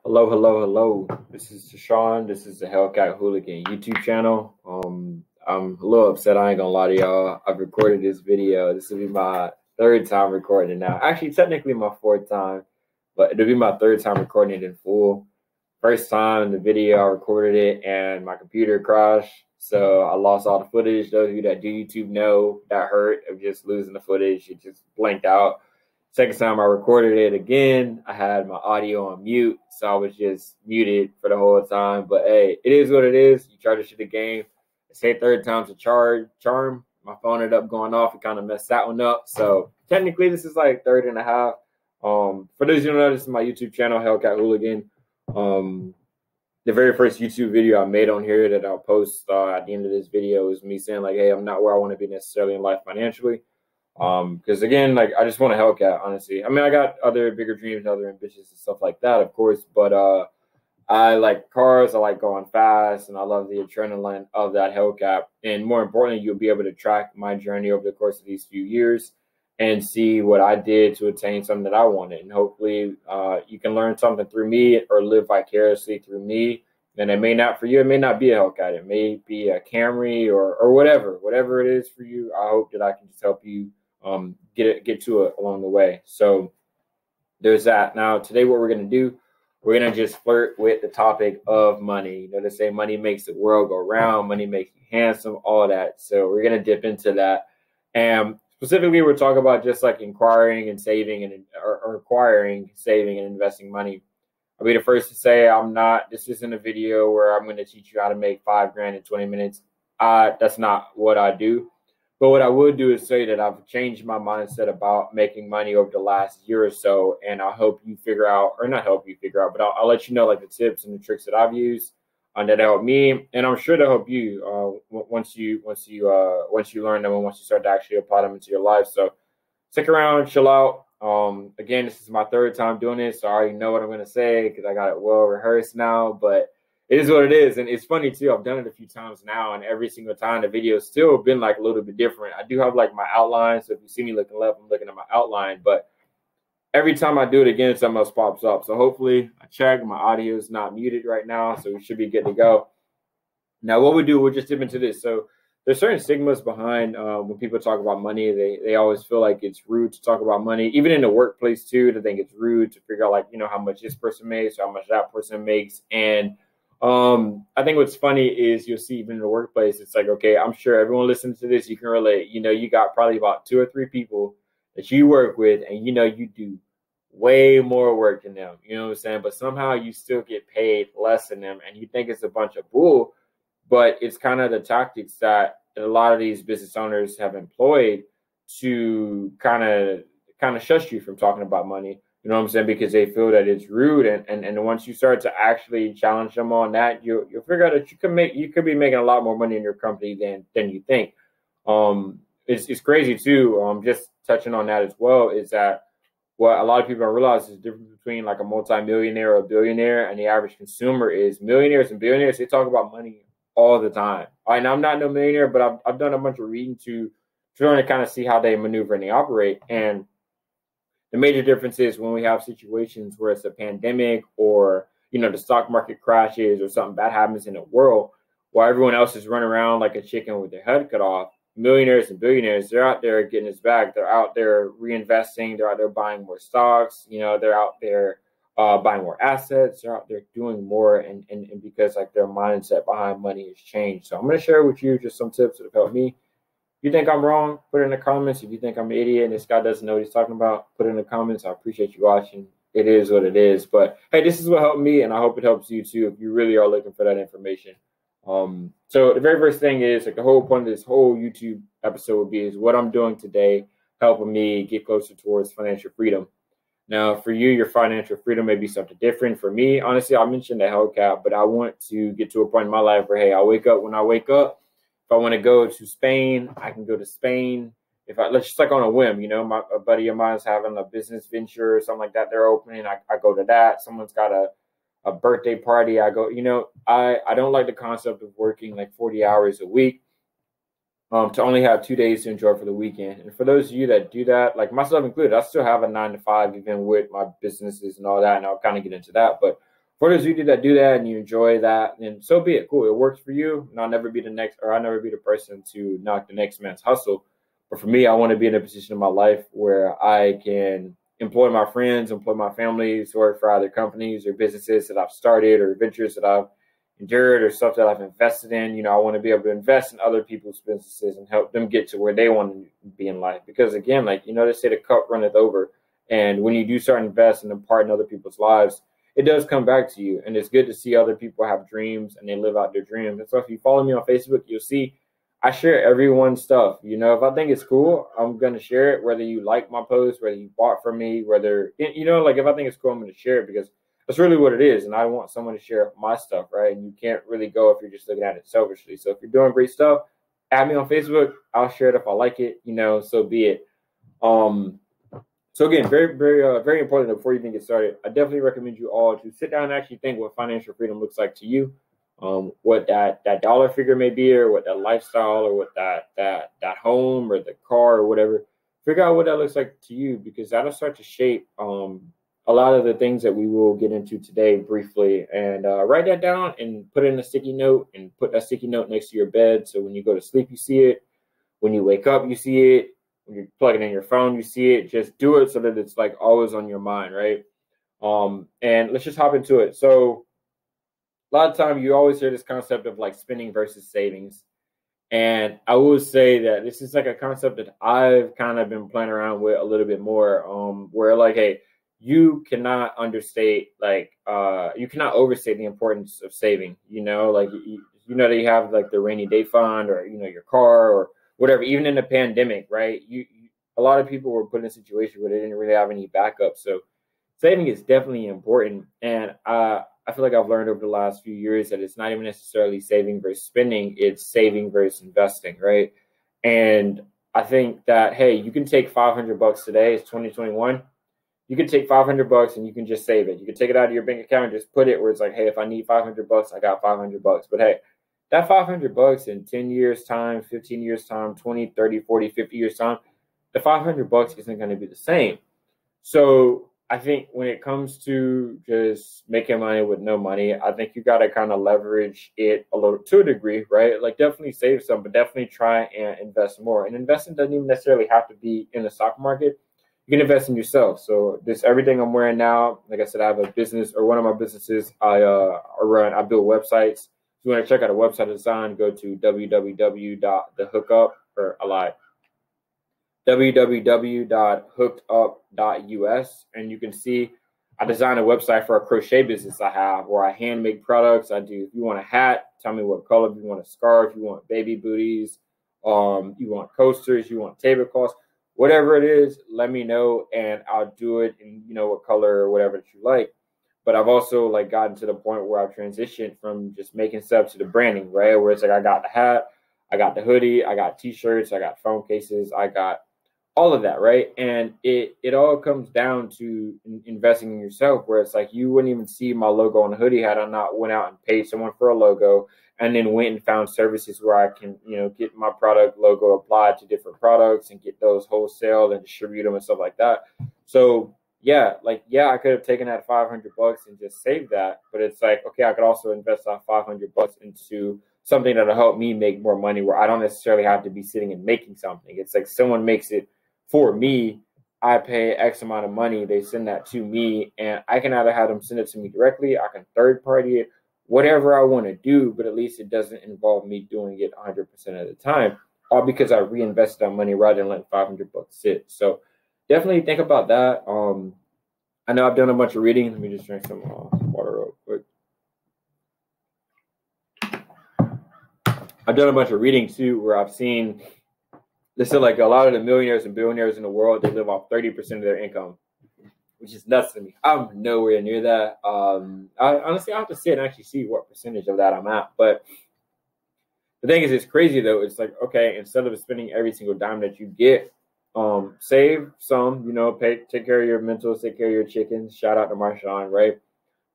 Hello, hello, hello. This is Deshaun. This is the Hellcat Hooligan YouTube channel. I'm a little upset. I ain't gonna lie to y'all. I've recorded this video. This will be my third time recording it now. Actually, technically my fourth time, but it'll be my third time recording it in full. First time the video, I recorded it and my computer crashed, so I lost all the footage. Those of you that do YouTube know that hurt of just losing the footage. It just blanked out. Second time I recorded it again, I had my audio on mute, so I was just muted for the whole time. But hey, it is what it is. You try to shoot a game. I say third time's a charm. My phone ended up going off. It kind of messed that one up. So technically, this is like third and a half. For those who don't know, this is my YouTube channel, Hellcat Hooligan. The very first YouTube video I made on here that I'll post at the end of this video is me saying like, hey, I'm not where I want to be necessarily in life financially. Because again, like I just want to Hellcat, honestly. I mean, I got other bigger dreams, other ambitions and stuff like that, of course. But I like cars, I like going fast, and I love the adrenaline of that Hellcat. And more importantly, you'll be able to track my journey over the course of these few years and see what I did to attain something that I wanted. And hopefully you can learn something through me or live vicariously through me. And it may not for you, it may not be a Hellcat. It may be a Camry or whatever it is for you. I hope that I can just help you get to it along the way. So there's that. Now today what we're going to do, we're going to just flirt with the topic of money. You know, they say money makes the world go round, money makes you handsome, all that. So we're going to dip into that. And specifically, we're talking about just like inquiring and saving and or acquiring, saving and investing money. I'll be the first to say this isn't a video where I'm going to teach you how to make $5 grand in 20 minutes. That's not what I do. But what I would do is say that I've changed my mindset about making money over the last year or so, and I'll help you figure out, or not help you figure out, but I'll let you know like the tips and the tricks that I've used that help me, and I'm sure to help you once you learn them and once you start to actually apply them into your life. So stick around, chill out. Again, this is my third time doing this, so I already know what I'm going to say because I got it well rehearsed now, but it is what it is. And it's funny too, I've done it a few times now, and every single time the video's still been like a little bit different. I do have like my outline, so if you see me looking left, I'm looking at my outline, but every time I do it again, something else pops up. So hopefully I check, my audio is not muted right now, so we should be good to go. Now what we do, we'll just dip into this. So there's certain stigmas behind when people talk about money. They always feel like it's rude to talk about money, even in the workplace too. They think it's rude to figure out like, you know, how much this person makes or how much that person makes. And I think what's funny is you'll see even in the workplace, it's like, okay, I'm sure everyone listening to this, you can relate. You know, you got probably about 2 or 3 people that you work with, and you know you do way more work than them. You know what I'm saying? But somehow you still get paid less than them, and you think it's a bunch of bull. But it's kind of the tactics that a lot of these business owners have employed to kind of shush you from talking about money. You know what I'm saying? Because they feel that it's rude, and once you start to actually challenge them on that, you'll figure out that you could be making a lot more money in your company than you think. It's crazy too. Just touching on that as well is that what a lot of people don't realize is the difference between like a multimillionaire or a billionaire and the average consumer is millionaires and billionaires. They talk about money all the time. All right, now I'm not no millionaire, but I've done a bunch of reading to trying to kind of see how they maneuver and they operate. And the major difference is when we have situations where it's a pandemic or, you know, the stock market crashes or something bad happens in the world while everyone else is running around like a chicken with their head cut off. Millionaires and billionaires, they're out there getting this back. They're out there reinvesting. They're out there buying more stocks. You know, they're out there buying more assets. They're out there doing more. And because like their mindset behind money has changed. So I'm going to share with you just some tips that have helped me. If you think I'm wrong, put it in the comments. If you think I'm an idiot and this guy doesn't know what he's talking about, put it in the comments. I appreciate you watching. It is what it is. But hey, this is what helped me, and I hope it helps you too if you really are looking for that information. So the very first thing is like the whole point of this whole YouTube episode would be is what I'm doing today helping me get closer towards financial freedom. Now, for you, your financial freedom may be something different. For me, honestly, I mentioned the Hellcat, but I want to get to a point in my life where, hey, I wake up when I wake up. If I want to go to Spain, I can go to Spain. Let's just like on a whim, you know, a buddy of mine is having a business venture or something like that. They're opening. I go to that. Someone's got a birthday party. I go, you know, I don't like the concept of working like 40 hours a week to only have 2 days to enjoy for the weekend. And for those of you that do that, like myself included, I still have a 9 to 5 even with my businesses and all that. And I'll kind of get into that. But For those of you that do that and you enjoy that, then so be it. Cool, it works for you, and I'll never be the next, or I'll never be the person to knock the next man's hustle. But for me, I want to be in a position in my life where I can employ my friends, employ my families, work for either companies or businesses that I've started or ventures that I've endured or stuff that I've invested in. You know, I want to be able to invest in other people's businesses and help them get to where they want to be in life. Because again, like, you know, they say the cup runneth over. And when you do start investing and part in other people's lives, it does come back to you. And it's good to see other people have dreams and they live out their dreams. And so if you follow me on Facebook, you'll see I share everyone's stuff. You know, if I think it's cool, I'm going to share it, whether you like my post, whether you bought from me, whether, you know, like if I think it's cool, I'm going to share it because that's really what it is. And I want someone to share my stuff, right? And you can't really go if you're just looking at it selfishly. So if you're doing great stuff, add me on Facebook. I'll share it if I like it, you know, so be it. So again, very important before you even get started. I definitely recommend you all to sit down and actually think what financial freedom looks like to you. What that dollar figure may be, or what that lifestyle, or what that home or the car or whatever. Figure out what that looks like to you, because that'll start to shape a lot of the things that we will get into today briefly. And write that down and put it in a sticky note, and put that sticky note next to your bed. So when you go to sleep, you see it. When you wake up, you see it. When you're plugging in your phone, you see it. Just do it so that it's like always on your mind, right? And let's just hop into it. So a lot of time you always hear this concept of like spending versus savings. And I will say that this is like a concept that I've kind of been playing around with a little bit more, where like, hey, you cannot understate, like, you cannot overstate the importance of saving, you know, like, you know, that you have like the rainy day fund, or, you know, your car or whatever. Even in the pandemic, right? A lot of people were put in a situation where they didn't really have any backup. So saving is definitely important. And I feel like I've learned over the last few years that it's not even necessarily saving versus spending, it's saving versus investing, right? And I think that, hey, you can take $500 today. It's 2021. You can take $500 and you can just save it. You can take it out of your bank account and just put it where it's like, hey, if I need $500, I got $500. But hey, that $500 in 10 years time, 15 years time, 20, 30, 40, 50 years time, the $500 isn't going to be the same. So I think when it comes to just making money with no money, I think you got to kind of leverage it a little, to a degree, right? Like, definitely save some, but definitely try and invest more. And investing doesn't even necessarily have to be in the stock market. You can invest in yourself. So everything I'm wearing now, like I said, I have a business, or one of my businesses I build websites. If you want to check out a website design, go to www.thehookup, or I lied, www.hookedup.us, and you can see I designed a website for a crochet business I have, where I hand make products. I do. If you want a hat, tell me what color. If you want a scarf, you want baby booties, you want coasters, you want tablecloths, whatever it is, let me know and I'll do it in, you know, what color or whatever that you like. But I've also like gotten to the point where I've transitioned from just making stuff to the branding, right? Where it's like, I got the hat, I got the hoodie, I got t-shirts, I got phone cases, I got all of that, right? And it all comes down to investing in yourself, where it's like, you wouldn't even see my logo on the hoodie had I not went out and paid someone for a logo, and then went and found services where I can, you know, get my product logo applied to different products and get those wholesale and distribute them and stuff like that. So yeah, I could have taken that $500 and just saved that, but it's like, okay, I could also invest that $500 into something that'll help me make more money, where I don't necessarily have to be sitting and making something. It's like someone makes it for me. I pay X amount of money, they send that to me, and I can either have them send it to me directly, I can third party it, whatever I want to do, but at least it doesn't involve me doing it 100% of the time, all because I reinvested that money rather than letting $500 sit. So definitely think about that. I know I've done a bunch of reading. Let me just drink some water real quick. I've done a bunch of reading too, where I've seen, they said like a lot of the millionaires and billionaires in the world, they live off 30% of their income, which is nuts to me. I'm nowhere near that. I honestly, I have to sit and actually see what percentage of that I'm at. But the thing is, it's crazy though. It's like, okay, instead of spending every single dime that you get, save some, you know, take care of your mentals, take care of your chickens. Shout out to Marshawn, right?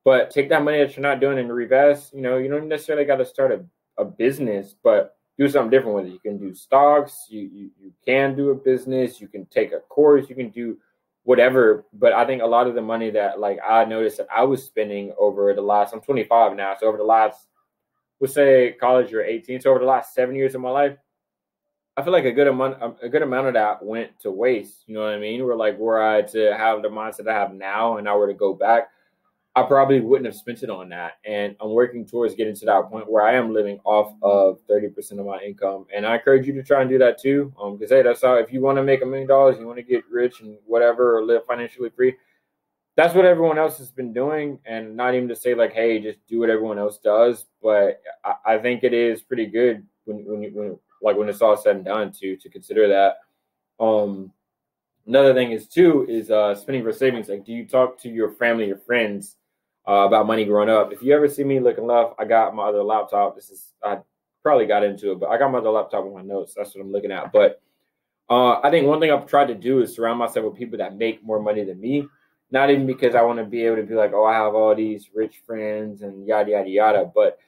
But take that money that you're not doing and reinvest. You know, you don't necessarily got to start a business, but do something different with it. You can do stocks. You can do a business. You can take a course. You can do whatever. But I think a lot of the money that like I noticed that I was spending over the last, I'm 25 now, so over the last, let's say college or 18, so over the last 7 years of my life, I feel like a good amount of that went to waste. You know what I mean? Were I to have the mindset I have now and I were to go back, I probably wouldn't have spent it on that. And I'm working towards getting to that point where I am living off of 30% of my income. And I encourage you to try and do that too. Because hey, that's how, if you want to make $1 million, you want to get rich and whatever, or live financially free, that's what everyone else has been doing. And not even to say like, hey, just do what everyone else does. But I think it is pretty good when it's all said and done to consider that. Another thing is spending for savings. Like, do you talk to your family, your friends about money growing up? If you ever see me looking left, I got my other laptop. I probably got into it, but I got my other laptop with my notes. That's what I'm looking at. But I think one thing I've tried to do is surround myself with people that make more money than me. Not even because I want to be able to be like, oh, I have all these rich friends and yada, yada, yada. But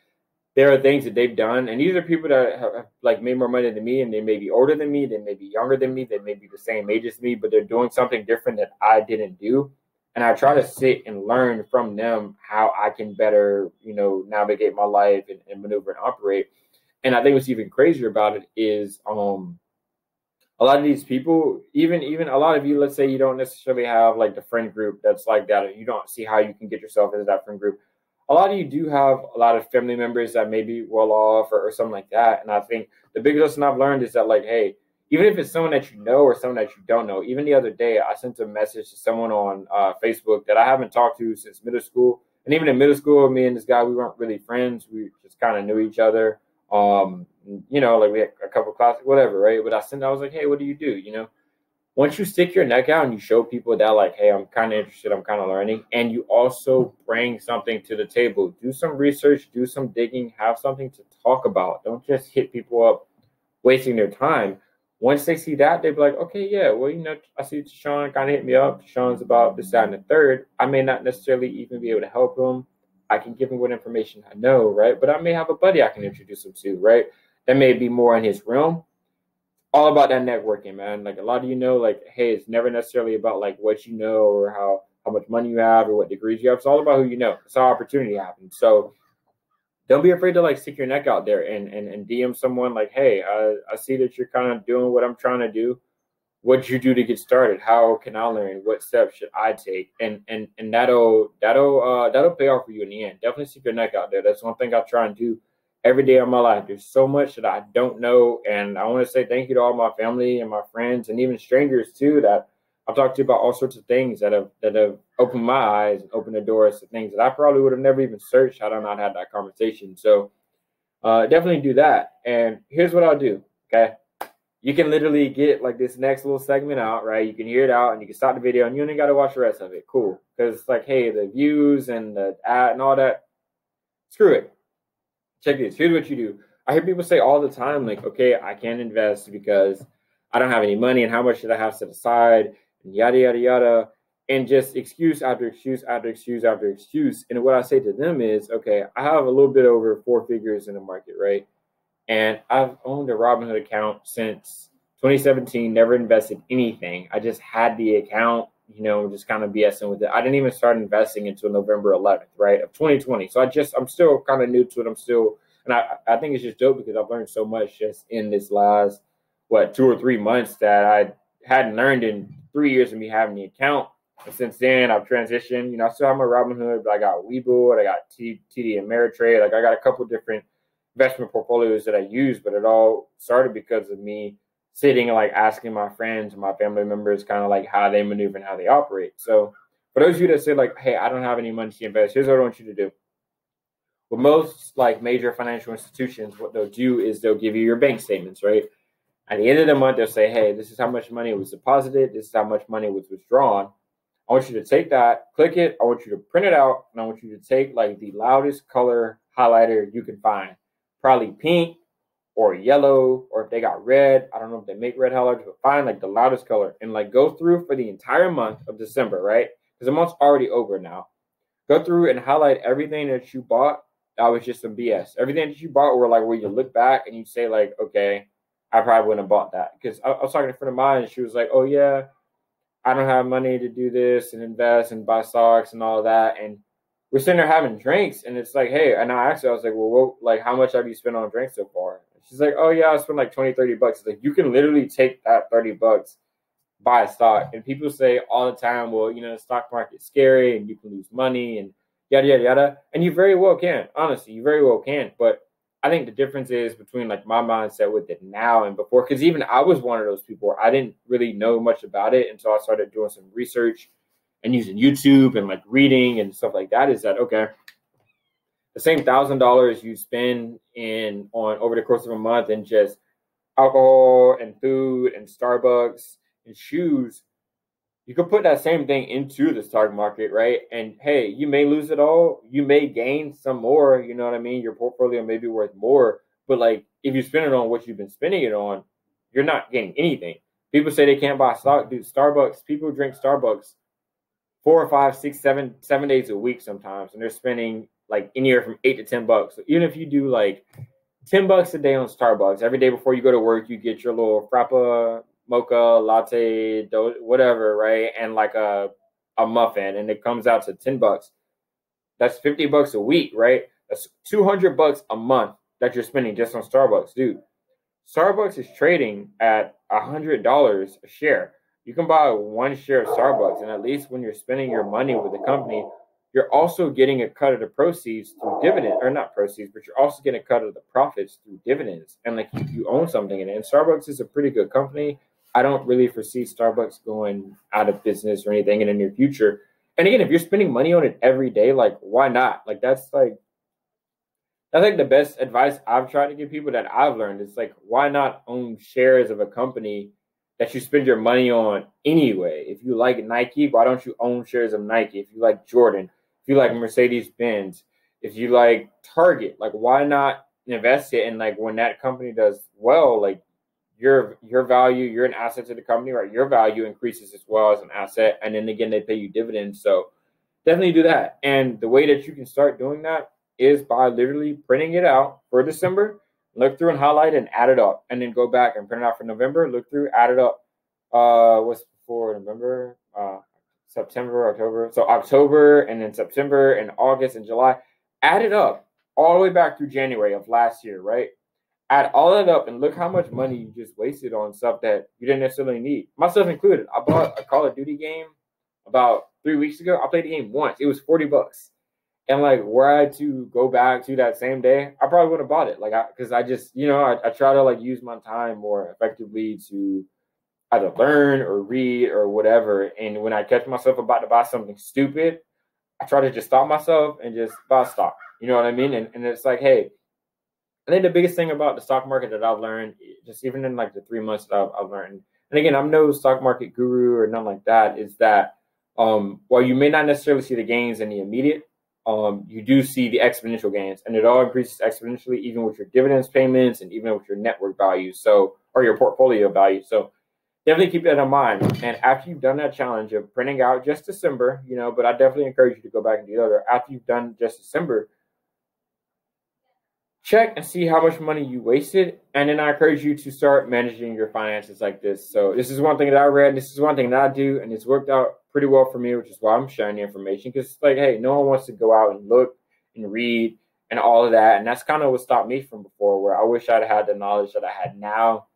there are things that they've done, and these are people that have like made more money than me, and they may be older than me, they may be younger than me, they may be the same age as me, but they're doing something different that I didn't do. And I try to sit and learn from them how I can better, navigate my life and maneuver and operate. And I think what's even crazier about it is a lot of these people, even a lot of you, let's say you don't necessarily have like the friend group that's like that, or you don't see how you can get yourself into that friend group. A lot of you do have a lot of family members that may be well off or something like that. And I think the biggest lesson I've learned is that, like, hey, even if it's someone that you know or someone that you don't know, even the other day, I sent a message to someone on Facebook that I haven't talked to since middle school. And even in middle school, me and this guy, we weren't really friends. We just kind of knew each other. Like we had a couple of classes, whatever, right? But I was like, hey, what do you do? Once you stick your neck out and you show people that, like, hey, I'm kind of interested, I'm kind of learning, and you also bring something to the table, do some research, do some digging, have something to talk about. Don't just hit people up wasting their time. Once they see that, they'll be like, okay, yeah, well, I see Sean kind of hit me up. Sean's about this, that, and the third. I may not necessarily even be able to help him. I can give him what information I know, right? But I may have a buddy I can introduce him to, right? That may be more in his realm. All about that networking, man. Like, a lot of like, hey, it's never necessarily about like what you know or how much money you have or what degrees you have. It's all about who you know. It's how opportunity happens. So don't be afraid to like stick your neck out there and DM someone like, hey, I see that you're kind of doing what I'm trying to do. What'd you do to get started? How can I learn? What steps should I take? And that'll pay off for you in the end. Definitely stick your neck out there. That's one thing I try and do every day of my life. There's so much that I don't know, and I want to say thank you to all my family and my friends and even strangers too that I've talked to about all sorts of things that have opened my eyes and opened the doors to things that I probably would have never even searched had I not had that conversation. So definitely do that. And here's what I'll do. Okay, you can literally get like this next little segment out, right? You can hear it out and you can stop the video and you only got to watch the rest of it. Cool, because it's like, hey, the views and the ad and all that, screw it. Check this. Here's what you do. I hear people say all the time, like, okay, I can't invest because I don't have any money, and how much should I have set aside, and yada, yada, yada, and just excuse after excuse after excuse after excuse. And what I say to them is, okay, I have a little bit over 4 figures in the market, right? And I've owned a Robinhood account since 2017, never invested anything. I just had the account, just kind of BSing with it. I didn't even start investing until November 11th, right, of 2020. So I'm still kind of new to it. And I think it's just dope because I've learned so much just in this last, 2 or 3 months that I hadn't learned in 3 years of me having the account. And since then, I've transitioned. I still have my Robinhood, but I got Webull, I got TD Ameritrade. Like, I got a couple different investment portfolios that I use, but it all started because of me sitting and like asking my friends and my family members kind of like how they maneuver and how they operate. So for those of you that say like, hey, I don't have any money to invest, here's what I want you to do. With most like major financial institutions, what they'll do is they'll give you your bank statements, right? At the end of the month, they'll say, hey, this is how much money was deposited. This is how much money was withdrawn. I want you to take that, click it. I want you to print it out. And I want you to take like the loudest color highlighter you can find. Probably pink or yellow, or if they got red, I don't know if they make red highlighters, but find like the loudest color and like go through for the entire month of December, right? Because the month's already over now. Go through and highlight everything that you bought that was just some BS. Everything that you bought were like where you look back and you say like, okay, I probably wouldn't have bought that. Because I was talking to a friend of mine and she was like, oh yeah, I don't have money to do this and invest and buy stocks and all that. And we're sitting there having drinks, and it's like, hey, and I asked her, I was like, well, what, like, how much have you spent on drinks so far? She's like, oh yeah, I spent like 20, $30. It's like, you can literally take that $30, buy a stock. And people say all the time, well, the stock market's scary and you can lose money and yada, yada, yada. And you very well can. Honestly, you very well can. But I think the difference is between like my mindset with it now and before, because even I was one of those people where I didn't really know much about it until I started doing some research and using YouTube and like reading and stuff like that. Is that okay? The same $1,000 you spend on over the course of a month in just alcohol and food and Starbucks and shoes, you could put that same thing into the stock market, right? And hey, you may lose it all. You may gain some more. You know what I mean? Your portfolio may be worth more. But like, if you spend it on what you've been spending it on, you're not getting anything. People say they can't buy stock. Dude, Starbucks, people drink Starbucks 4 or 5, 6, 7 days a week sometimes. And they're spending like anywhere from $8 to $10. So even if you do like $10 a day on Starbucks, every day before you go to work, you get your little frappa, mocha, latte, whatever, right? And like a muffin, and it comes out to $10. That's $50 a week, right? That's $200 a month that you're spending just on Starbucks, dude. Starbucks is trading at $100 a share. You can buy one share of Starbucks, and at least when you're spending your money with the company, you're also getting a cut of the proceeds through dividends, or not proceeds, but you're also getting a cut of the profits through dividends. And like you own something in it. And Starbucks is a pretty good company. I don't really foresee Starbucks going out of business or anything in the near future. And again, if you're spending money on it every day, like why not? Like that's like the best advice I've tried to give people that I've learned. It's like, why not own shares of a company that you spend your money on anyway? If you like Nike, why don't you own shares of Nike? If you like Jordan, if you like Mercedes-Benz, if you like Target, like why not invest it? And like when that company does well, like your value, you're an asset to the company, right? Your value increases as well as an asset. And then again, they pay you dividends. So definitely do that. And the way that you can start doing that is by literally printing it out for December, look through and highlight and add it up, and then go back and print it out for November, look through, add it up. What's before November? September, October. So October and then September and August and July. Add it up all the way back through January of last year, right? Add all that up and look how much money you just wasted on stuff that you didn't necessarily need. Myself included. I bought a Call of Duty game about 3 weeks ago. I played the game once. It was $40. And like, were I to go back to that same day, I probably would have bought it. Like, because I just, I try to like use my time more effectively to either learn or read or whatever. And when I catch myself about to buy something stupid, I try to just stop myself and just buy stock. You know what I mean? And it's like, hey, I think the biggest thing about the stock market that I've learned, just even in like the 3 months that I've learned, and again, I'm no stock market guru or nothing like that, is that while you may not necessarily see the gains in the immediate, you do see the exponential gains, and it all increases exponentially, even with your dividends payments and even with your network value, or your portfolio value. So definitely keep that in mind. And after you've done that challenge of printing out just December, but I definitely encourage you to go back and do that. After you've done just December, check and see how much money you wasted. And then I encourage you to start managing your finances like this. So this is one thing that I read, and this is one thing that I do, and it's worked out pretty well for me, which is why I'm sharing the information. Because it's like, hey, no one wants to go out and look and read and all of that. And that's kind of what stopped me from before, where I wish I'd had the knowledge that I had now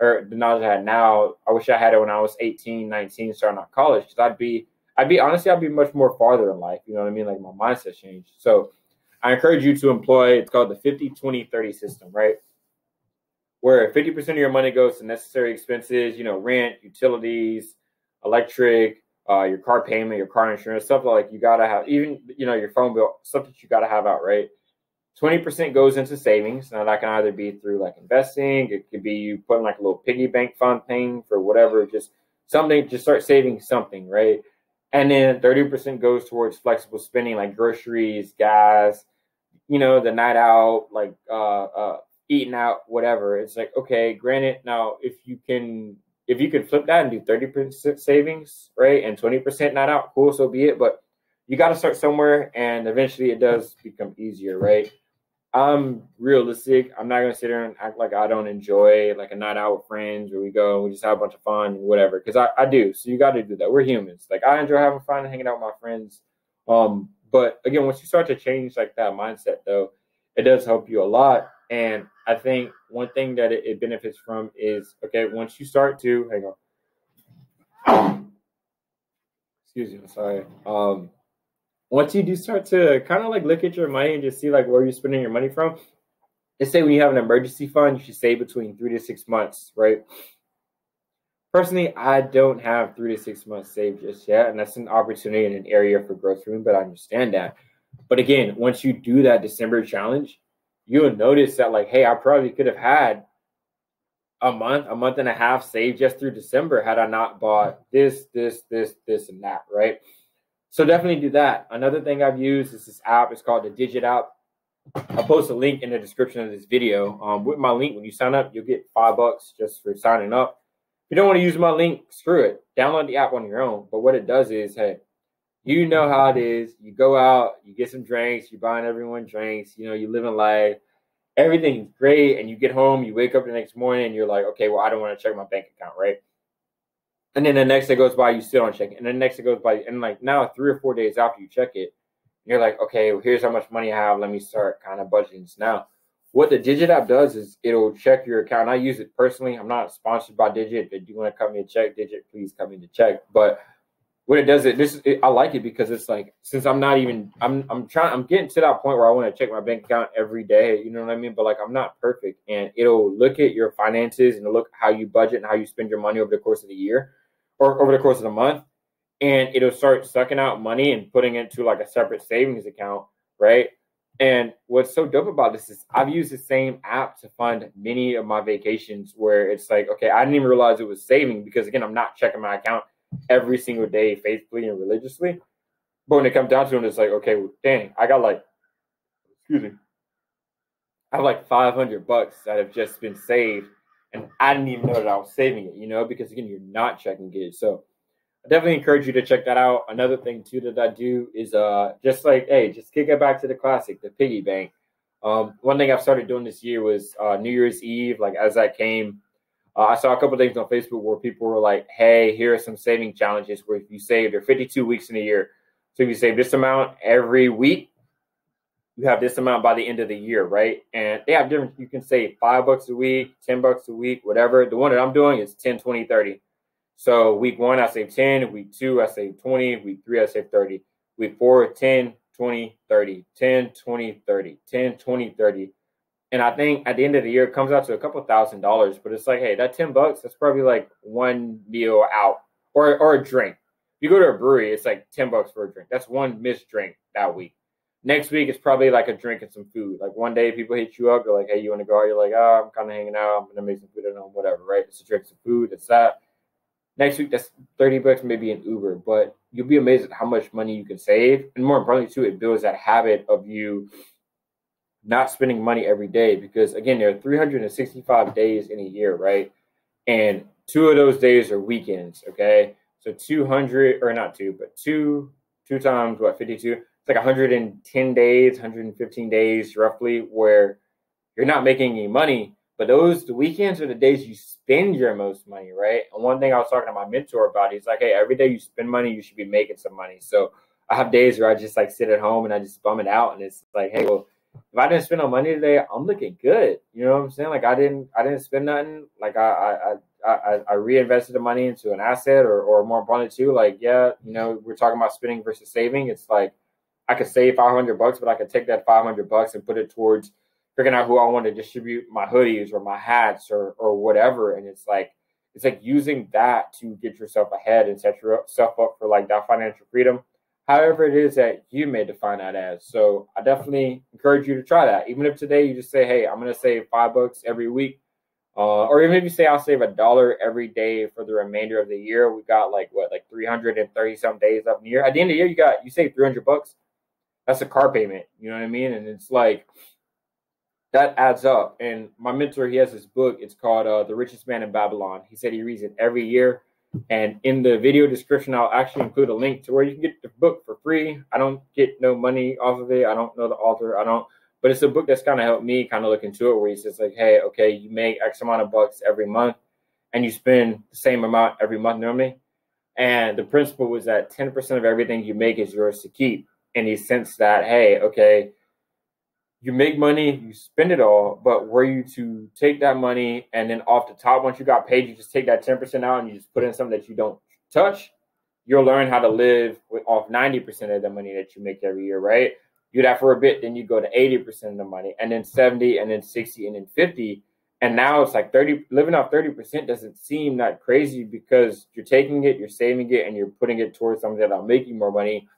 or the knowledge I had now. I wish I had it when I was 18, 19, starting out college. Because I'd be much more farther in life. You know what I mean? Like my mindset changed. So I encourage you to employ, it's called the 50-20-30 system, right? Where 50% of your money goes to necessary expenses, rent, utilities, electric, your car payment, your car insurance, stuff like you got to have, even, your phone bill, stuff that you got to have out, right? 20% goes into savings. Now that can either be through like investing. It could be you putting like a little piggy bank fund thing for whatever, just something, just start saving something, right? And then 30% goes towards flexible spending, like groceries, gas, the night out, like eating out, whatever. It's like, okay, granted, now if you could flip that and do 30% savings, right, and 20% night out, cool, so be it. But you got to start somewhere, and eventually it does become easier, right? I'm realistic. I'm not gonna sit there and act like I don't enjoy like a night out with friends where we go and we just have a bunch of fun, whatever. Because I do. So you got to do that. We're humans. Like I enjoy having fun and hanging out with my friends. But again, once you start to change like that mindset, though, it does help you a lot. And I think one thing that it benefits from is okay. Once you start to hang on, excuse me, I'm sorry. Once you do start to kind of like look at your money and just see like where you're spending your money from, let's say when you have an emergency fund, you should save between 3 to 6 months, right? Personally, I don't have 3 to 6 months saved just yet, and that's an opportunity in an area for growth for me, but I understand that. But again, once you do that December challenge, you'll notice that like, hey, I probably could have had a month and a half saved just through December had I not bought this, and that, right? So definitely do that. Another thing I've used is this app. It's called the Digit app. I'll post a link in the description of this video. With my link, when you sign up, you'll get $5 just for signing up. If you don't want to use my link, screw it. Download the app on your own. But what it does is, hey, you know how it is. You go out, you get some drinks, you're buying everyone drinks, you know, you live in life. Everything's great. And you get home, you wake up the next morning, and you're like, okay, well, I don't want to check my bank account, right? And then the next day goes by, you still don't check it. And then the next day goes by, and like now 3 or 4 days after you check it, you're like, okay, well, here's how much money I have. Let me start kind of budgeting this now. What the Digit app does is it'll check your account. I use it personally. I'm not sponsored by Digit. If you want to cut me a check, Digit, please cut me the check. But what it does, I like it because it's like, since I'm getting to that point where I want to check my bank account every day. You know what I mean? But like, I'm not perfect, and it'll look at your finances and look how you budget and how you spend your money over the course of the year or over the course of the month. And it'll start sucking out money and putting it into like a separate savings account, right? And what's so dope about this is I've used the same app to fund many of my vacations where it's like, okay, I didn't even realize it was saving because, again, I'm not checking my account every single day faithfully and religiously. But when it comes down to it, it's like, okay, well, dang, I got like, excuse me, I have like $500 that have just been saved, and I didn't even know that I was saving it, you know, because, again, you're not checking it. So I definitely encourage you to check that out. Another thing too that I do is just like, hey, just kick it back to the classic, the piggy bank. One thing I've started doing this year was New Year's Eve. Like as that came, I saw a couple of things on Facebook where people were like, hey, here are some saving challenges where if you save, there are 52 weeks in a year. So if you save this amount every week, you have this amount by the end of the year, right? And they have different, you can save $5 a week, $10 a week, whatever. The one that I'm doing is 10, 20, 30. So week 1, I saved 10. Week 2, I saved 20. Week 3, I saved 30. Week 4, 10, 20, 30. 10, 20, 30. 10, 20, 30. And I think at the end of the year, it comes out to a couple $1,000. But it's like, hey, that $10, that's probably like one meal out or a drink. If you go to a brewery, it's like $10 for a drink. That's one missed drink that week. Next week, it's probably like a drink and some food. Like one day, people hit you up. They're like, hey, you want to go out? You're like, oh, I'm kind of hanging out. I'm going to make some food at home, whatever, right? It's a drink, some food. It's that. Next week, that's $30, maybe an Uber, but you'll be amazed at how much money you can save. And more importantly, too, it builds that habit of you not spending money every day because, again, there are 365 days in a year, right? And 2 of those days are weekends, okay? So 200, or not 2, but 2 times, 52? It's like 110 days, 115 days roughly where you're not making any money. But the weekends are the days you spend your most money, right? And one thing I was talking to my mentor about, he's like, hey, every day you spend money, you should be making some money. So I have days where I just like sit at home and I just bum it out. And it's like, hey, well, if I didn't spend no money today, I'm looking good. You know what I'm saying? Like I didn't spend nothing. Like I reinvested the money into an asset or more importantly too, like, yeah, you know, we're talking about spending versus saving. It's like I could save $500, but I could take that $500 and put it towards figuring out who I want to distribute my hoodies or my hats or whatever. And it's like using that to get yourself ahead and set yourself up for like that financial freedom, however it is that you may define that as. So I definitely encourage you to try that. Even if today you just say, hey, I'm going to save $5 every week. Or even if you say I'll save $1 every day for the remainder of the year, we got like 330 some days up in the year. At the end of the year, you save $300. That's a car payment. You know what I mean? And it's like, that adds up. And my mentor, he has this book. It's called The Richest Man in Babylon. He said he reads it every year. And in the video description, I'll actually include a link to where you can get the book for free. I don't get no money off of it. I don't know the author. But it's a book that's kind of helped me kind of look into it, where he says like, hey, okay, you make X amount of bucks every month and you spend the same amount every month normally. And the principle was that 10% of everything you make is yours to keep. In the sense that, hey, okay, you make money, you spend it all, but were you to take that money and then off the top, once you got paid, you just take that 10% out and you just put in something that you don't touch, you'll learn how to live off 90% of the money that you make every year, right? You do that for a bit, then you go to 80% of the money, and then 70, and then 60, and then 50. And now it's like 30, living off 30% doesn't seem that crazy because you're taking it, you're saving it, and you're putting it towards something that'll make you more money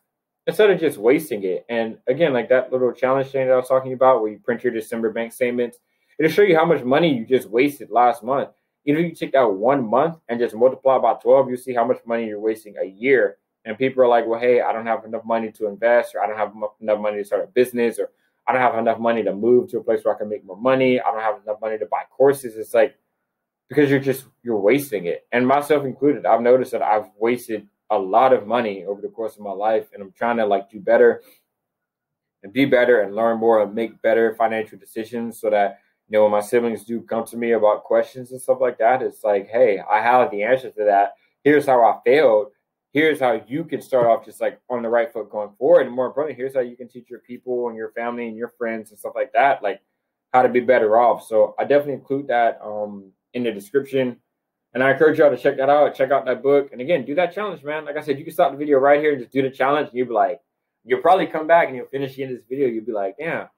instead of just wasting it. And again, like that little challenge thing that I was talking about where you print your December bank statements, it'll show you how much money you just wasted last month. Even if you take that 1 month and just multiply by 12, you see how much money you're wasting a year. And people are like, well, hey, I don't have enough money to invest, or I don't have enough money to start a business, or I don't have enough money to move to a place where I can make more money. I don't have enough money to buy courses. It's like, because you're wasting it. And myself included, I've noticed that I've wasted a lot of money over the course of my life, and I'm trying to like do better and be better and learn more and make better financial decisions so that, you know, when my siblings do come to me about questions and stuff like that, it's like, hey, I have the answer to that. Here's how I failed. Here's how you can start off just like on the right foot going forward. And more importantly, here's how you can teach your people and your family and your friends and stuff like that, like how to be better off. So I definitely include that in the description. And I encourage y'all to check that out. Check out that book. And again, do that challenge, man. Like I said, you can stop the video right here and just do the challenge. And you'll be like, you'll probably come back and you'll finish the end of this video. You'll be like, yeah,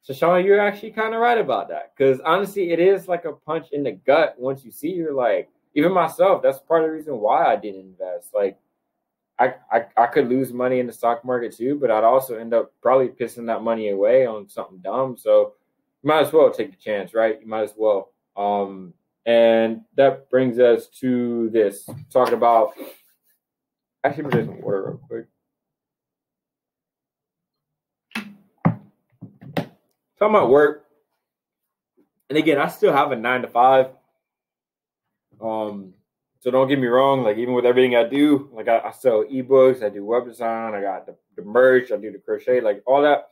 so Sean, you're actually kind of right about that. Because honestly, it is like a punch in the gut. Once you see, you're like, even myself, that's part of the reason why I didn't invest. Like, I could lose money in the stock market too, but I'd also end up probably pissing that money away on something dumb. So you might as well take the chance, right? You might as well. And that brings us to this, talking about, actually, let me drink some water real quick. Talking about work. And again, I still have a 9 to 5. So don't get me wrong, like even with everything I do, like I sell ebooks, I do web design, I got the merch, I do the crochet, like all that.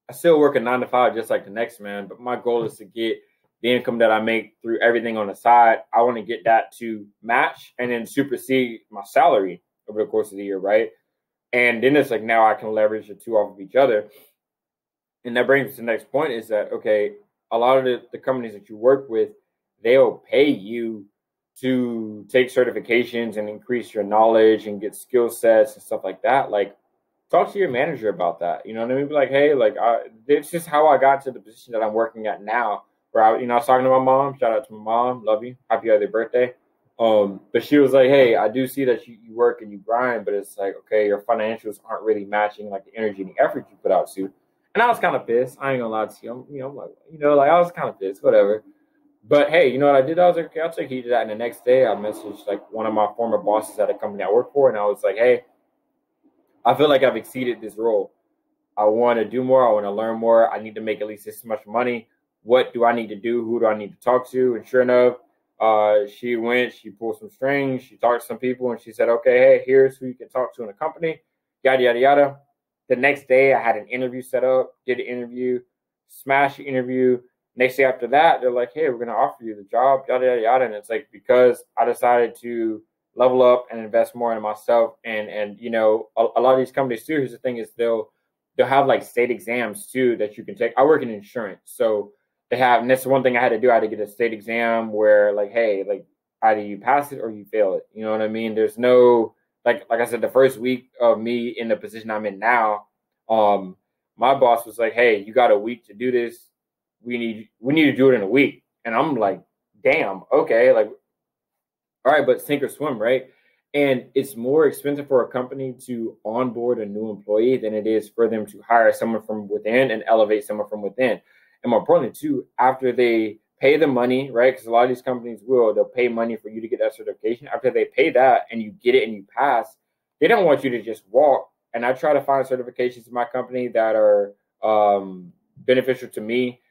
I still work a 9 to 5 just like the next man, but my goal is to get the income that I make through everything on the side. I want to get that to match and then supersede my salary over the course of the year, right? And then it's like now I can leverage the two off of each other. And that brings us to the next point is that, okay, a lot of the companies that you work with, they'll pay you to take certifications and increase your knowledge and get skill sets and stuff like that. Like, talk to your manager about that. You know what I mean? Be like, hey, like, it's just how I got to the position that I'm working at now. Where I was talking to my mom. Shout out to my mom. Love you. Happy early birthday. But she was like, hey, I do see that you work and you grind, but it's like, okay, your financials aren't really matching like the energy and the effort you put out to. And I was kind of pissed. I ain't gonna lie to you. I'm like, I was kind of pissed. Whatever. But hey, you know what I did? I was like, okay, I'll take heed to that. And the next day, I messaged like one of my former bosses at a company I work for, and I was like, hey, I feel like I've exceeded this role. I want to do more. I want to learn more. I need to make at least this much money. What do I need to do? Who do I need to talk to? And sure enough, she pulled some strings. She talked to some people, and she said, okay, hey, here's who you can talk to in the company, yada, yada, yada. The next day, I had an interview set up, did an interview, smashed the interview. Next day after that, they're like, hey, we're going to offer you the job, yada, yada, yada. And it's like, because I decided to level up and invest more in myself. And a lot of these companies too, here's the thing is they'll have like state exams too that you can take. I work in insurance. So they have, and that's one thing I had to do. I had to get a state exam where like, hey, like either you pass it or you fail it. You know what I mean? There's no, like I said, the first week of me in the position I'm in now, my boss was like, hey, you got a week to do this. We need to do it in a week. And I'm like, damn, okay, like, all right, but sink or swim, right? And it's more expensive for a company to onboard a new employee than it is for them to hire someone from within and elevate someone from within. And more importantly, too, after they pay the money, right? Because a lot of these companies they'll pay money for you to get that certification. After they pay that and you get it and you pass, they don't want you to just walk. And I try to find certifications in my company that are beneficial to me.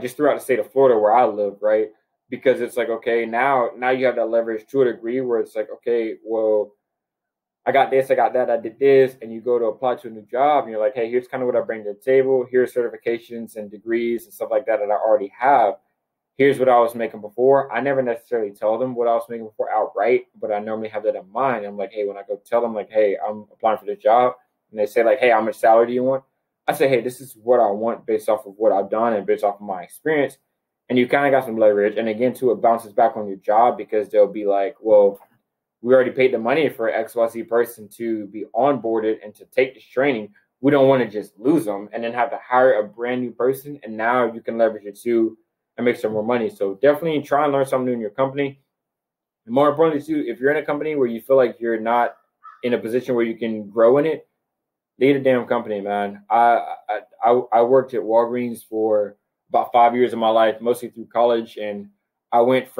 Just throughout the state of Florida where I live, right? Because it's like, okay, now you have that leverage to a degree where it's like, okay, well, I got this, I got that, I did this, and you go to apply to a new job, and you're like, hey, here's kind of what I bring to the table. Here's certifications and degrees and stuff like that that I already have. Here's what I was making before. I never necessarily tell them what I was making before outright, but I normally have that in mind. I'm like, hey, when I go tell them, like, hey, I'm applying for this job, and they say, like, hey, how much salary do you want? I say, hey, this is what I want based off of what I've done and based off of my experience. And you kind of got some leverage. And again, too, it bounces back on your job because they'll be like, well, we already paid the money for XYZ person to be onboarded and to take this training. We don't want to just lose them and then have to hire a brand new person. And now you can leverage it too and make some more money. So definitely try and learn something new in your company. And more importantly, too, if you're in a company where you feel like you're not in a position where you can grow in it, lead a damn company, man. I worked at Walgreens for about 5 years of my life, mostly through college, and I worked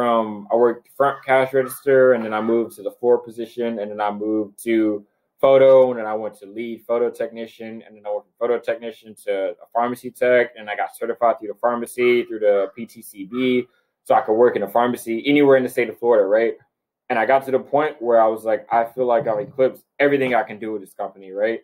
front cash register, and then I moved to the floor position, and then I moved to photo, and then I went to lead photo technician, and then I went from photo technician to a pharmacy tech, and I got certified through the pharmacy, through the PTCB, so I could work in a pharmacy anywhere in the state of Florida, right? And I got to the point where I was like, I feel like I've eclipsed everything I can do with this company, right?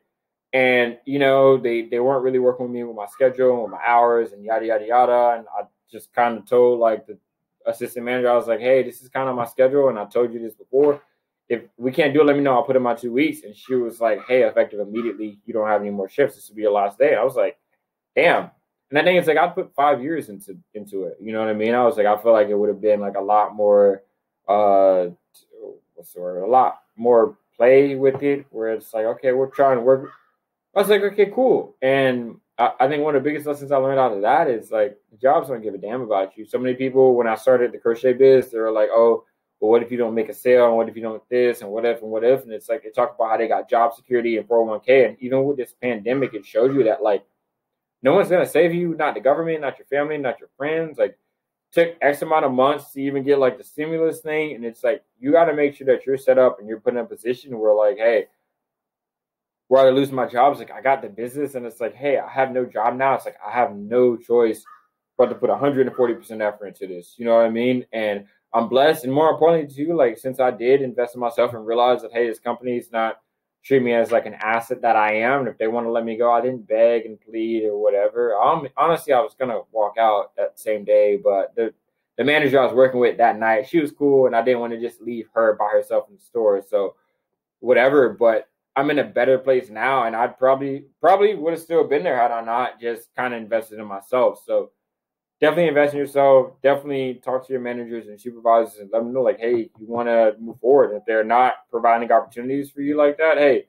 And, you know, they weren't really working with me with my schedule and with my hours and yada, yada, yada. And I just kind of told like the assistant manager, I was like, hey, this is kind of my schedule. And I told you this before. If we can't do it, let me know. I'll put in my 2 weeks. And she was like, hey, effective immediately. You don't have any more shifts. This will be your last day. I was like, damn. And I think it's like I put 5 years into it. You know what I mean? I was like, I feel like it would have been like a lot more, a lot more play with it where it's like, okay, we're trying to work. I was like, okay, cool. And I think one of the biggest lessons I learned out of that is like jobs don't give a damn about you. So many people, when I started the crochet biz, they were like, oh, well, what if you don't make a sale? And what if you don't this? And what if and what if? And it's like they talk about how they got job security and 401k. And even with this pandemic, it shows you that like no one's going to save you, not the government, not your family, not your friends. Like took X amount of months to even get like the stimulus thing. And it's like you got to make sure that you're set up and you're put in a position where like, hey, where I lose my job, it's like I got the business, and it's like, hey, I have no job now. It's like I have no choice but to put 140% effort into this. You know what I mean? And I'm blessed, and more importantly too, like since I did invest in myself and realize that hey, this company is not treating me as like an asset that I am. And if they want to let me go, I didn't beg and plead or whatever. Honestly, I was gonna walk out that same day, but the manager I was working with that night, she was cool, and I didn't want to just leave her by herself in the store. So whatever, but I'm in a better place now, and I'd probably would have still been there had I not just kind of invested in myself. So definitely invest in yourself. Definitely talk to your managers and supervisors and let them know, like, hey, you want to move forward. And if they're not providing opportunities for you like that, hey,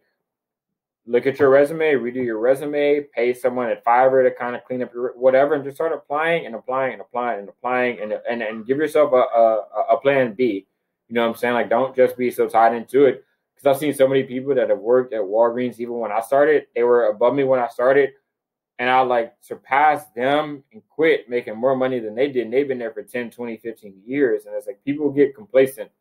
look at your resume, redo your resume, pay someone at Fiverr to kind of clean up your whatever, and just start applying and applying and applying and applying and give yourself a plan B. You know what I'm saying? Like, don't just be so tied into it. Because I've seen so many people that have worked at Walgreens even when I started. They were above me when I started, and I like surpassed them and quit making more money than they did. And they've been there for 10, 20, 15 years. And it's like people get complacent.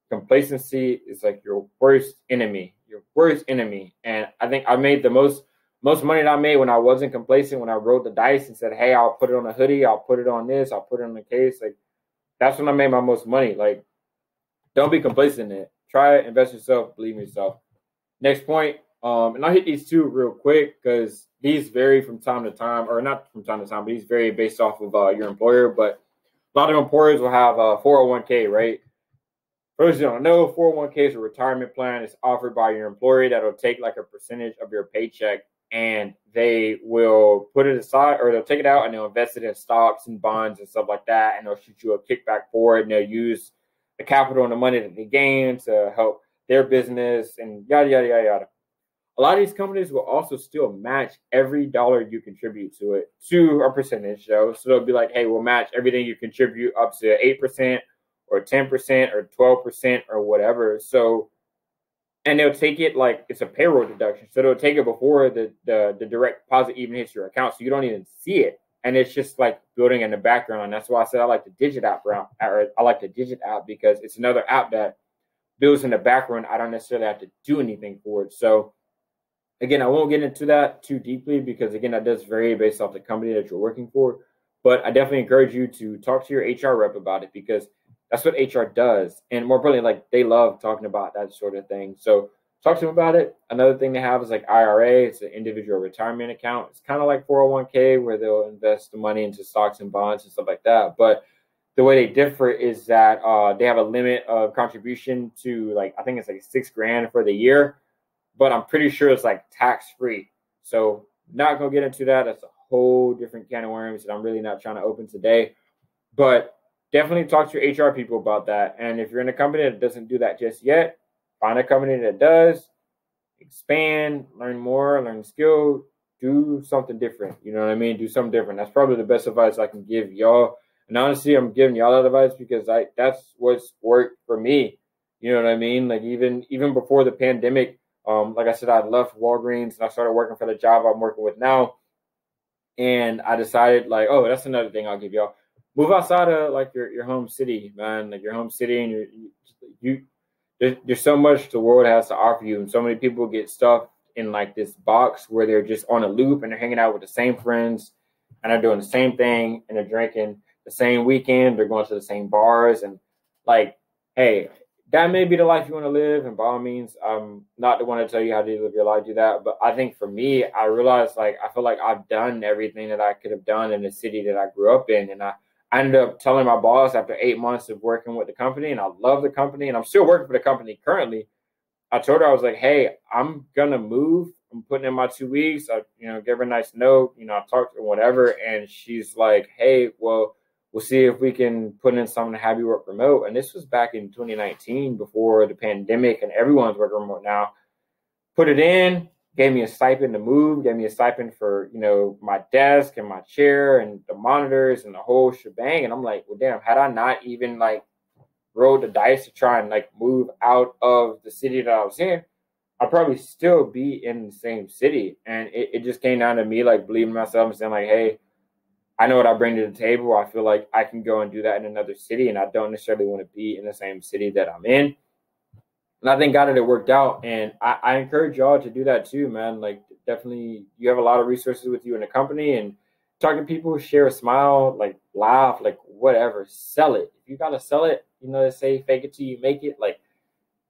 Complacency is like your worst enemy. Your worst enemy. And I think I made the most money that I made when I wasn't complacent, when I rolled the dice and said, hey, I'll put it on a hoodie, I'll put it on this, I'll put it on the case. Like that's when I made my most money. Like, don't be complacent in it. Try it, invest in yourself, believe in yourself. Next point, and I'll hit these two real quick because these vary from time to time, or not from time to time, but these vary based off of your employer. But a lot of employers will have a 401k, right? For those who don't know, 401k is a retirement plan. It's offered by your employer that'll take like a percentage of your paycheck, and they will put it aside, or they'll take it out and they'll invest it in stocks and bonds and stuff like that, and they'll shoot you a kickback for it, and they'll use the capital and the money that they gain to help their business and yada, yada, yada, yada. A lot of these companies will also still match every dollar you contribute to it to a percentage, though. So they'll be like, hey, we'll match everything you contribute up to 8% or 10% or 12% or whatever. So, and they'll take it like it's a payroll deduction. So they'll take it before the direct deposit even hits your account. So you don't even see it. And it's just like building in the background. That's why I said I like the Digit app. I like the Digit app because it's another app that builds in the background. I don't necessarily have to do anything for it. So again, I won't get into that too deeply because again, that does vary based off the company that you're working for. But I definitely encourage you to talk to your HR rep about it because that's what HR does. And more importantly, like they love talking about that sort of thing. So talk to them about it. Another thing they have is like IRA. It's an individual retirement account. It's kind of like 401k where they'll invest the money into stocks and bonds and stuff like that. But the way they differ is that they have a limit of contribution to like, I think it's like $6,000 for the year, but I'm pretty sure it's like tax free. So not gonna get into that. That's a whole different can of worms that I'm really not trying to open today. But definitely talk to your HR people about that. And if you're in a company that doesn't do that just yet, find a company that does, expand, learn more, learn skill, do something different. You know what I mean? Do something different. That's probably the best advice I can give y'all. And honestly, I'm giving y'all that advice because that's what's worked for me. You know what I mean? Like even before the pandemic, like I said, I left Walgreens and I started working for the job I'm working with now. And I decided like, oh, that's another thing I'll give y'all. Move outside of like your home city, man. Like your home city, and there's so much the world has to offer you, and so many people get stuck in like this box where they're just on a loop and they're hanging out with the same friends and they're doing the same thing and they're drinking the same weekend, they're going to the same bars, and like, hey, that may be the life you want to live, and by all means, I'm not the one to tell you how to live your life, do that. But I think for me, I realized like I feel like I've done everything that I could have done in the city that I grew up in, and I ended up telling my boss after 8 months of working with the company, and I love the company, and I'm still working for the company currently. I told her, I was like, hey, I'm gonna move. I'm putting in my 2 weeks. I, give her a nice note. I talked to her, whatever, and she's like, hey, well, we'll see if we can put in something to have you work remote. And this was back in 2019 before the pandemic, and everyone's working remote now. Put it in, gave me a stipend to move, gave me a stipend for, my desk and my chair and the monitors and the whole shebang. And I'm like, well, damn, had I not even like rolled the dice to try and like move out of the city that I was in, I'd probably still be in the same city. And it just came down to me like believing in myself and saying like, hey, I know what I bring to the table. I feel like I can go and do that in another city, and I don't necessarily want to be in the same city that I'm in. And I thank God that it worked out. And I encourage y'all to do that too, man. Like definitely you have a lot of resources with you in the company, and talk to people, share a smile, like laugh, like whatever, sell it. If you got to sell it, they say fake it till you make it, like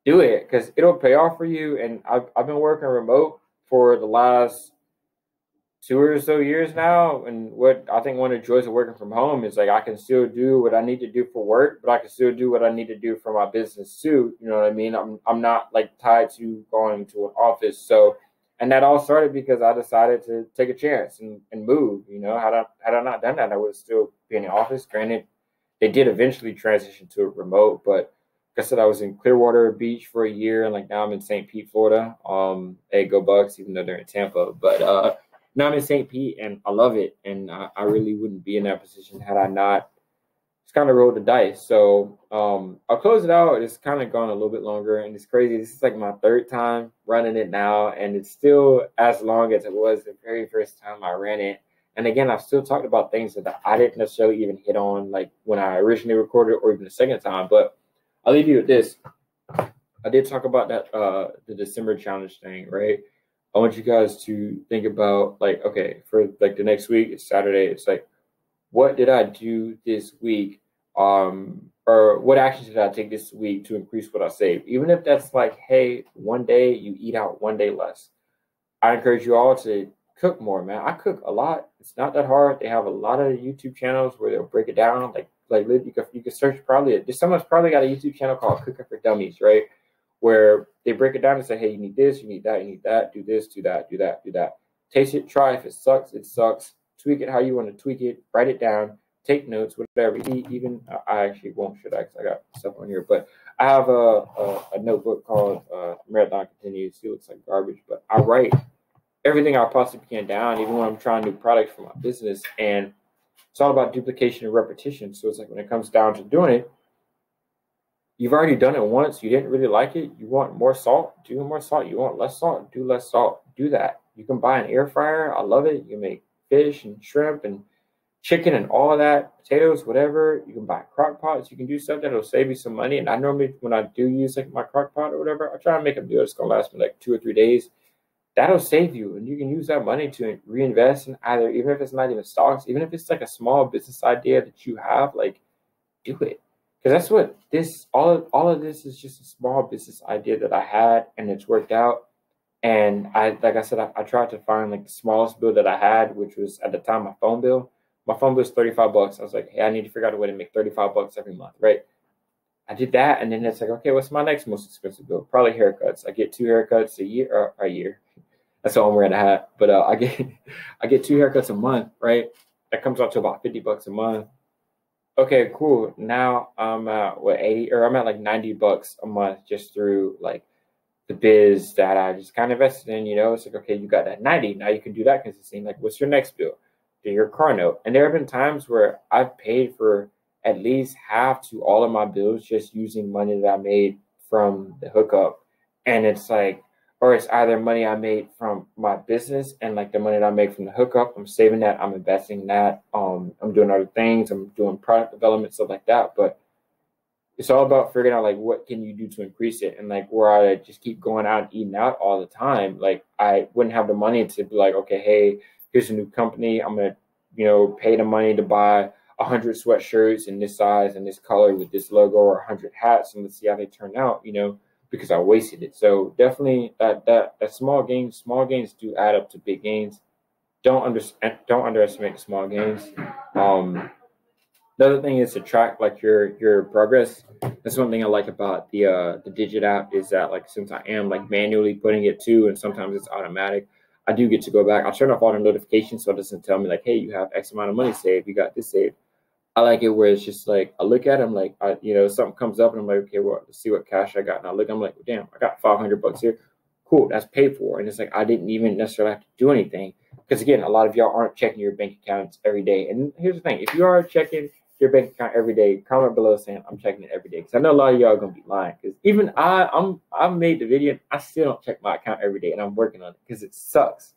do it because it'll pay off for you. And I've been working remote for the last 2 or so years now, and what I think one of the joys of working from home is like I can still do what I need to do for work, but I can still do what I need to do for my business too. You know what I mean? I'm not like tied to going to an office. So, and that all started because I decided to take a chance and move. Had I not done that, I would still be in the office. Granted, they did eventually transition to a remote, but like I said, I was in Clearwater Beach for a year, and like now I'm in St. Pete, Florida. Hey, go Bucks, even though they're in Tampa, but now I'm in St. Pete, and I love it. And I really wouldn't be in that position had I not just kind of rolled the dice. So I'll close it out. It's kind of gone a little bit longer, and it's crazy. This is like my third time running it now, and it's still as long as it was the very first time I ran it. And again, I've still talked about things that I didn't necessarily even hit on, like when I originally recorded or even the second time. But I'll leave you with this. I did talk about that the December challenge thing, right? I want you guys to think about like, okay, for like the next week, it's Saturday. It's like, what did I do this week? Or what actions did I take this week to increase what I save? Even if that's like, hey, one day you eat out, one day less. I encourage you all to cook more, man. I cook a lot. It's not that hard. They have a lot of YouTube channels where they'll break it down. Like you could search probably. Someone's probably got a YouTube channel called Cooking for Dummies, right? Where they break it down and say, hey, you need this, you need that, you need that, do this, do that, do that, do that. Taste it, try. If it sucks, it sucks. Tweak it how you want to tweak it. Write it down. Take notes, whatever. Even I actually won't, should I? Because I got stuff on here. But I have a notebook called Marathon Continues. It looks like garbage, but I write everything I possibly can down, even when I'm trying new products for my business. And it's all about duplication and repetition. So it's like when it comes down to doing it, you've already done it once. You didn't really like it. You want more salt? Do more salt. You want less salt? Do less salt. Do that. You can buy an air fryer. I love it. You can make fish and shrimp and chicken and all of that, potatoes, whatever. You can buy crock pots. You can do stuff that'll save you some money. And I normally, when I do use like my crock pot or whatever, I try to make a meal that's going to last me like 2 or 3 days. That'll save you. And you can use that money to reinvest in either, even if it's not even stocks, even if it's like a small business idea that you have, like do it. because that's what this all of this is, just a small business idea that I had, and it's worked out. And like I said, I tried to find like the smallest bill that I had, which was at the time my phone bill. My phone bill was $35. I was like, hey, I need to figure out a way to make $35 every month, right? I did that, and then it's like, okay, what's my next most expensive bill? Probably haircuts. I get 2 haircuts a year, or a year. That's all I'm wearing a hat. But I get 2 haircuts a month, right? That comes out to about $50 a month. Okay, cool. Now I'm at what, 80, or I'm at like $90 a month just through like the biz that I just kind of invested in. It's like, okay, you got that 90. Now you can do that consistently. Like, what's your next bill? Do your car note. And there have been times where I've paid for at least half to all of my bills just using money that I made from the hookup. And it's like, or it's either money I made from my business, and like the money that I make from the hookup, I'm saving that, I'm investing that. I'm doing other things, I'm doing product development, stuff like that. But it's all about figuring out like what can you do to increase it. And like, where I just keep going out and eating out all the time, like I wouldn't have the money to be like, okay, hey, here's a new company, I'm gonna pay the money to buy 100 sweatshirts in this size and this color with this logo, or 100 hats, and let's see how they turn out, because I wasted it. So definitely that small gains do add up to big gains. Don't underestimate the small gains. The other thing is to track like your progress. That's one thing I like about the Digit app, is that like, since I am like manually putting it too, and sometimes it's automatic, I do get to go back. I'll turn off all the notifications so it doesn't tell me like, hey, you have X amount of money saved, you got this saved. I like it where it's just like, I look at it, I'm like, something comes up and I'm like, okay, well, let's see what cash I got. And I look, I'm like, well, damn, I got $500 here. Cool, that's paid for. And it's like, I didn't even necessarily have to do anything. Because again, a lot of y'all aren't checking your bank accounts every day. And here's the thing, if you are checking your bank account every day, comment below saying I'm checking it every day. Because I know a lot of y'all are gonna be lying. Because even I've made the video, I still don't check my account every day, and I'm working on it because it sucks.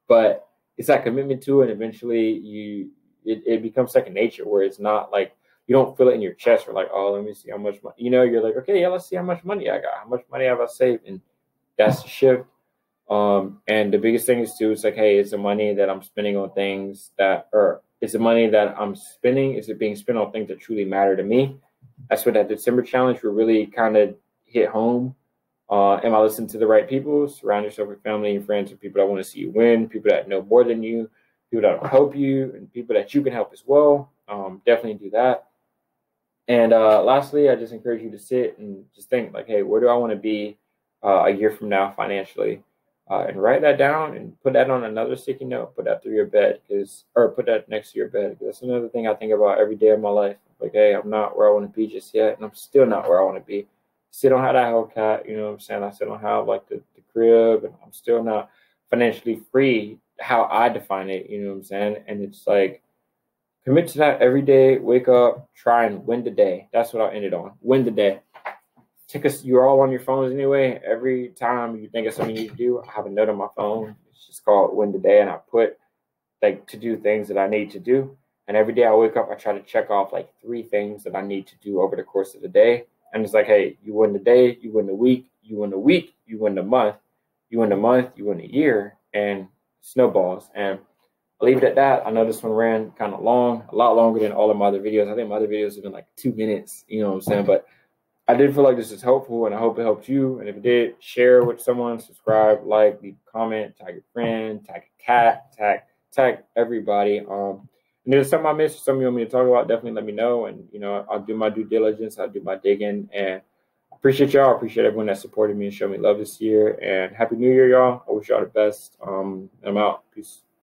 But it's that commitment to it, and eventually it becomes second nature, where it's not like you don't feel it in your chest. Or like, oh, let me see how much money. You're like, okay, yeah, let's see how much money I got. How much money have I saved? And that's the shift. And the biggest thing is too, it's like, hey, it's the money that I'm spending on things that, or it's the money that I'm spending, is it being spent on things that truly matter to me? That's what that December challenge will really kind of hit home. Am I listening to the right people? Surround yourself with family and friends, and people that want to see you win, people that know more than you, people that will help you, and people that you can help as well. Definitely do that. And lastly, I just encourage you to sit and just think like, hey, where do I want to be a year from now financially? And write that down and put that on another sticky note. Put that through your bed, or put that next to your bed. Because that's another thing I think about every day of my life. Like, hey, I'm not where I want to be just yet, and I'm still not where I want to be. Still don't have that Hellcat, you know what I'm saying? I still don't have like the crib, and I'm still not financially free how I define it, you know what I'm saying? And it's like, commit to that every day. Wake up, try and win the day. That's what I'll end it on. Win the day. You're all on your phones anyway. Every time you think of something you need to do, I have a note on my phone. It's just called Win the Day, and I put like to do things that I need to do. And every day I wake up, I try to check off like 3 things that I need to do over the course of the day. And it's like, hey, you win the day, you win the week, you win the week, you win the month, you win the month, you win the year, and snowballs. And I'll leave it at that. I know this one ran kind of long, a lot longer than all of my other videos. I think my other videos have been like 2 minutes, you know what I'm saying? But I did feel like this is helpful, and I hope it helped you. And if it did, share with someone, subscribe, like, leave a comment, tag your friend, tag a cat, tag everybody. And if there's something I missed, or something you want me to talk about, definitely let me know. And, I'll do my due diligence. I'll do my digging. And I appreciate y'all. I appreciate everyone that supported me and showed me love this year. And Happy New Year, y'all. I wish y'all the best. I'm out. Peace.